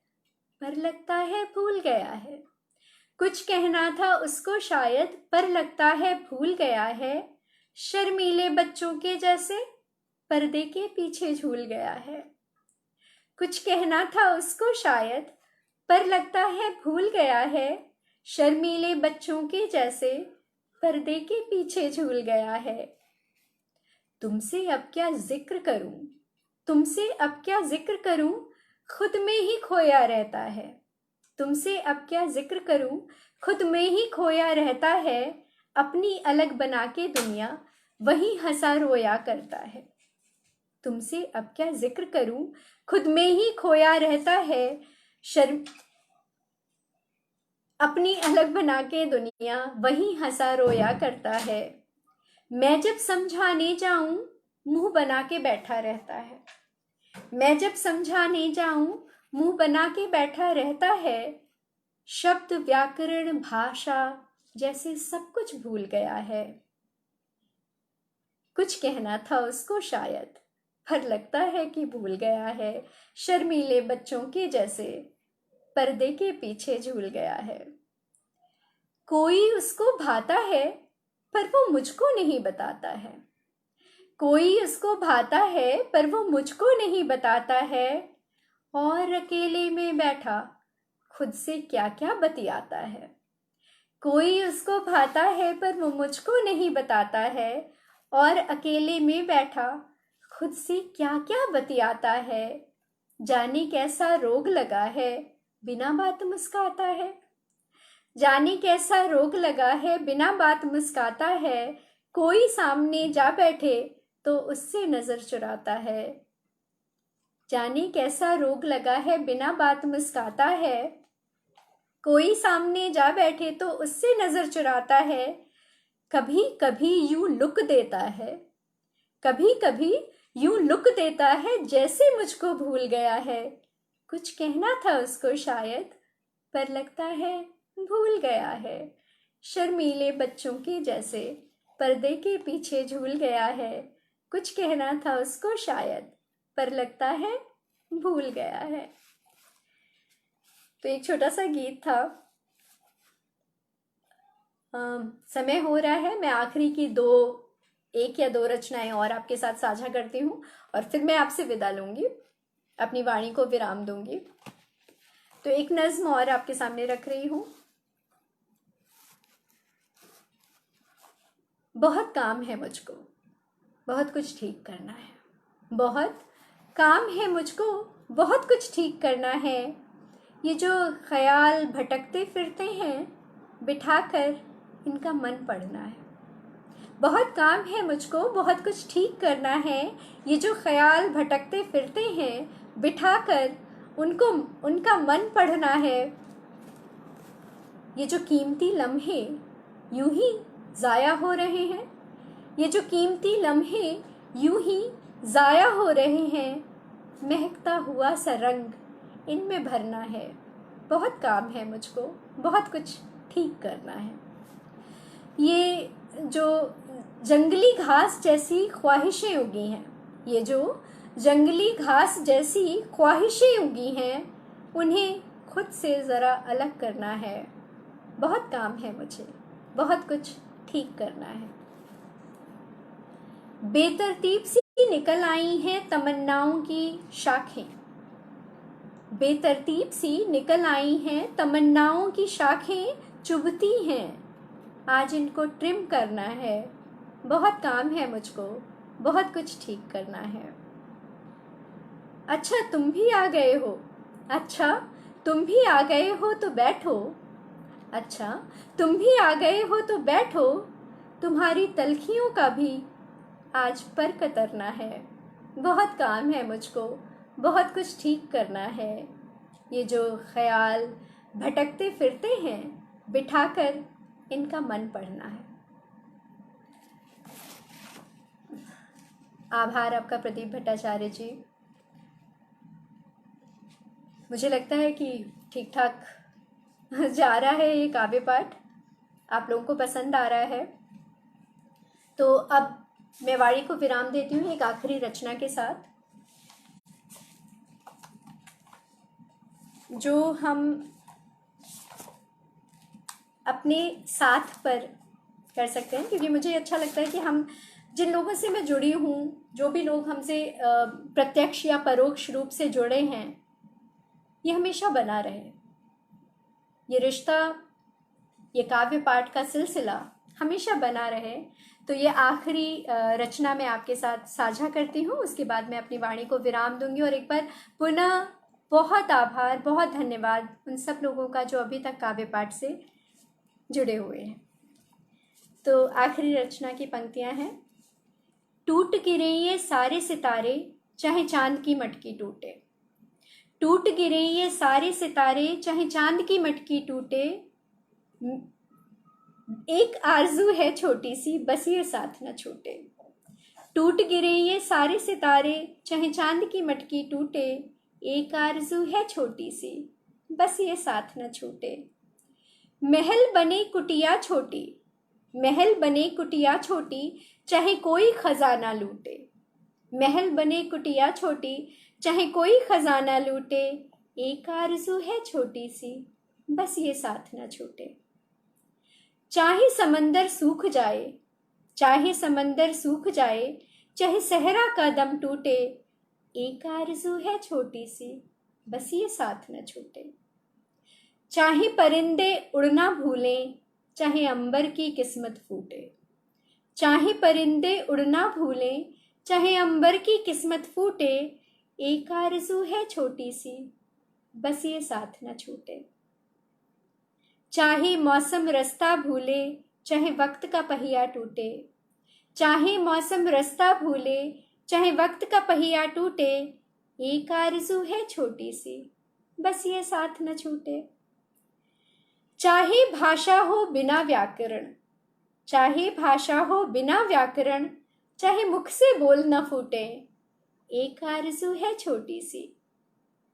पर लगता है भूल गया है। कुछ कहना था उसको शायद, पर लगता है भूल गया है। शर्मीले बच्चों के जैसे पर्दे के पीछे झूल गया है। कुछ कहना था उसको शायद, पर लगता है भूल गया है। शर्मीले बच्चों के जैसे पर्दे के पीछे झूल गया है। तुमसे अब क्या जिक्र करूं, तुमसे अब क्या जिक्र करूं, खुद में ही खोया रहता है। तुमसे अब क्या जिक्र करूं, खुद में ही खोया रहता है। अपनी अलग बना के दुनिया वही हंसा रोया करता है। तुमसे अब क्या जिक्र करूं, खुद में ही खोया रहता है। अपनी अलग बना के दुनिया वही हंसा रोया करता है। मैं जब समझाने जाऊं मुंह बना के बैठा रहता है। मैं जब समझाने जाऊं मुंह बना के बैठा रहता है। शब्द व्याकरण भाषा जैसे सब कुछ भूल गया है। कुछ कहना था उसको शायद, पर लगता है कि भूल गया है। शर्मीले बच्चों के जैसे पर्दे के पीछे झूल गया है। कोई उसको भाता है पर वो मुझको नहीं बताता है। कोई उसको भाता है पर वो मुझको नहीं बताता है। और अकेले में बैठा खुद से क्या क्या बतियाता है। कोई उसको भाता है पर वो मुझको नहीं बताता है। और अकेले में बैठा खुद से क्या क्या बतियाता है। जाने कैसा रोग लगा है बिना बात मुस्काता है। जाने कैसा रोग लगा है बिना बात मुस्काता है। कोई सामने जा बैठे तो उससे नजर चुराता है। जाने कैसा रोग लगा है बिना बात मुस्काता है। कोई सामने जा बैठे तो उससे नजर चुराता है। कभी कभी यूं लुक देता है, कभी कभी यूं लुक देता है जैसे मुझको भूल गया है। कुछ कहना था उसको शायद, पर लगता है भूल गया है। शर्मीले बच्चों के जैसे पर्दे के पीछे झूल गया है। कुछ कहना था उसको शायद, पर लगता है भूल गया है। तो एक छोटा सा गीत था। समय हो रहा है, मैं आखिरी की एक या दो रचनाएं और आपके साथ साझा करती हूँ और फिर मैं आपसे विदा लूंगी, अपनी वाणी को विराम दूंगी। तो एक नज्म और आपके सामने रख रही हूँ। बहुत काम है मुझको, बहुत कुछ ठीक करना है। बहुत काम है मुझको, बहुत कुछ ठीक करना है। ये जो ख्याल भटकते फिरते हैं, बिठाकर इनका मन पढ़ना है। बहुत काम है मुझको, बहुत कुछ ठीक करना है। ये जो ख्याल भटकते फिरते हैं, बिठाकर उनका मन पढ़ना है। ये जो कीमती लम्हे यूं ही ज़ाया हो रहे हैं, ये जो कीमती लम्हे यूं ही ज़ाया हो रहे हैं। महकता हुआ सा रंग इनमें भरना है। बहुत काम है मुझको, बहुत कुछ ठीक करना है। ये जो जंगली घास जैसी ख्वाहिशें उगी हैं, ये जो जंगली घास जैसी ख्वाहिशें उगी हैं, उन्हें खुद से ज़रा अलग करना है। बहुत काम है मुझे, बहुत कुछ ठीक करना है। बेतरतीब सी निकल आई हैं तमन्नाओं की शाखें, बेतरतीब सी निकल आई हैं तमन्नाओं की शाखें। चुभती हैं, आज इनको ट्रिम करना है। बहुत काम है मुझको, बहुत कुछ ठीक करना है। अच्छा तुम भी आ गए हो, अच्छा तुम भी आ गए हो तो बैठो, अच्छा तुम भी आ गए हो तो बैठो। तुम्हारी तलखियों का भी आज पर कतरना है। बहुत काम है मुझको, बहुत कुछ ठीक करना है। ये जो ख्याल भटकते फिरते हैं, बिठाकर इनका मन पढ़ना है। आभार आपका प्रदीप भट्टाचार्य जी। मुझे लगता है कि ठीक ठाक जा रहा है ये काव्य पाठ, आप लोगों को पसंद आ रहा है। तो अब मैं वाणी को विराम देती हूँ एक आखिरी रचना के साथ, जो हम अपने साथ पर कर सकते हैं। क्योंकि मुझे अच्छा लगता है कि हम जिन लोगों से मैं जुड़ी हूँ, जो भी लोग हमसे प्रत्यक्ष या परोक्ष रूप से जुड़े हैं, ये हमेशा बना रहे। ये रिश्ता, ये काव्य पाठ का सिलसिला हमेशा बना रहे। तो ये आखिरी रचना मैं आपके साथ साझा करती हूँ, उसके बाद मैं अपनी वाणी को विराम दूंगी। और एक बार पुनः बहुत आभार, बहुत धन्यवाद उन सब लोगों का जो अभी तक काव्य पाठ से जुड़े हुए हैं। तो आखिरी रचना की पंक्तियां हैं। टूट गिरे ये सारे सितारे, चाहे चांद की मटकी टूटे। टूट गिरे ये सारे सितारे, चाहे चांद की मटकी टूटे। एक आरज़ू है छोटी सी, बस ये साथ न छूटे। टूट गिरे ये सारे सितारे, चाहे चांद की मटकी टूटे। एक आरज़ू है छोटी सी, बस ये साथ न छूटे। महल बने कुटिया छोटी, महल बने कुटिया छोटी, चाहे कोई खजाना लूटे। महल बने कुटिया छोटी, चाहे कोई खजाना लूटे। एक आरज़ू है छोटी सी, बस ये साथ न छूटे। चाहे समंदर सूख जाए, चाहे समंदर सूख जाए, चाहे सहरा का दम टूटे। एक आरज़ू है छोटी सी, बस ये साथ न छूटे। चाहे परिंदे उड़ना भूलें, चाहे अंबर की किस्मत फूटे। चाहे परिंदे उड़ना भूलें, चाहे अंबर की किस्मत फूटे। एक आरज़ू है छोटी सी, बस ये साथ न छूटे। चाहे मौसम रास्ता भूले, चाहे वक्त का पहिया टूटे। चाहे मौसम रास्ता भूले, चाहे वक्त का पहिया टूटे। एक आरज़ू है छोटी सी, बस ये साथ न छूटे। चाहे भाषा हो बिना व्याकरण, चाहे भाषा हो बिना व्याकरण, चाहे मुख से बोल न फूटे, एक आरज़ू है छोटी सी,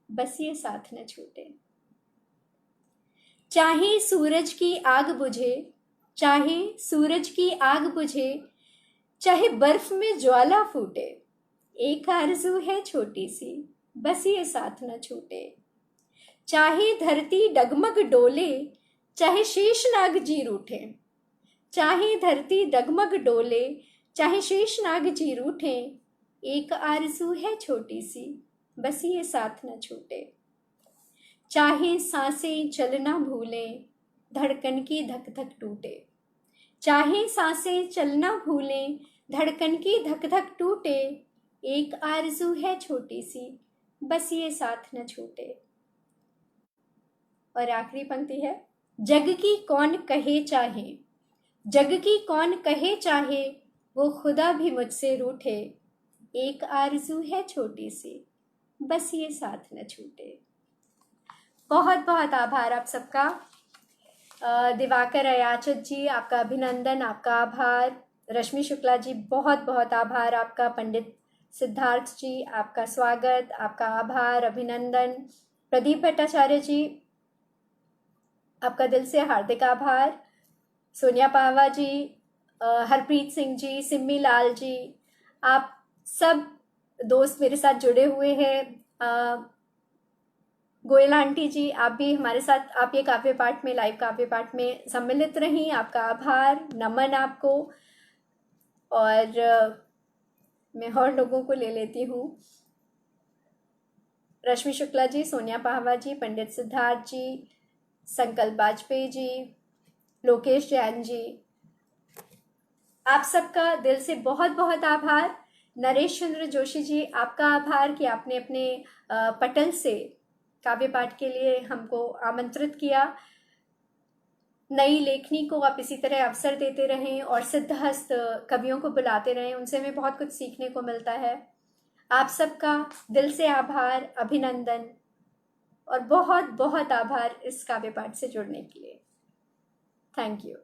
बस ये साथ न छूटे। चाहे सूरज की आग बुझे, चाहे सूरज की आग बुझे, चाहे बर्फ में ज्वाला फूटे, एक आरज़ू है छोटी सी, बस ये साथ न छूटे। चाहे धरती डगमग डोले, चाहे शेषनाग जी रूठे, चाहे धरती डगमग डोले, चाहे शेषनाग जी रूठे, एक आरज़ू है छोटी सी, बस ये साथ न छूटे। चाहे सांसें चलना भूलें, धड़कन की धक धक टूटे, चाहे सांसें चलना भूलें, धड़कन की धक धक टूटे, एक आरज़ू है छोटी सी, बस ये साथ न छूटे। और आखिरी पंक्ति है, जग की कौन कहे चाहे, जग की कौन कहे चाहे, वो खुदा भी मुझसे रूठे, एक आरज़ू है छोटी सी, बस ये साथ न छूटे। बहुत बहुत आभार आप सबका। दिवाकर अयाचत जी, आपका अभिनंदन, आपका आभार। रश्मि शुक्ला जी, बहुत बहुत आभार आपका। पंडित सिद्धार्थ जी, आपका स्वागत, आपका आभार, अभिनंदन। प्रदीप भट्टाचार्य जी, आपका दिल से हार्दिक आभार। सोनिया पावा जी, हरप्रीत सिंह जी, सिम्मी लाल जी, आप सब दोस्त मेरे साथ जुड़े हुए हैं। गोयल आंटी जी, आप भी हमारे साथ, आप ये काव्य पाठ में, लाइव काव्य पाठ में सम्मिलित रहीं, आपका आभार, नमन आपको। और मैं और लोगों को ले लेती हूँ। रश्मि शुक्ला जी, सोनिया पाहवा जी, पंडित सिद्धार्थ जी, संकल्प वाजपेयी जी, लोकेश जैन जी, आप सबका दिल से बहुत बहुत आभार। नरेश चंद्र जोशी जी, आपका आभार कि आपने अपने पटल से काव्य पाठ के लिए हमको आमंत्रित किया। नई लेखनी को आप इसी तरह अवसर देते रहें और सिद्धहस्त कवियों को बुलाते रहें, उनसे हमें बहुत कुछ सीखने को मिलता है। आप सबका दिल से आभार, अभिनंदन और बहुत बहुत आभार इस काव्य पाठ से जुड़ने के लिए। Thank you.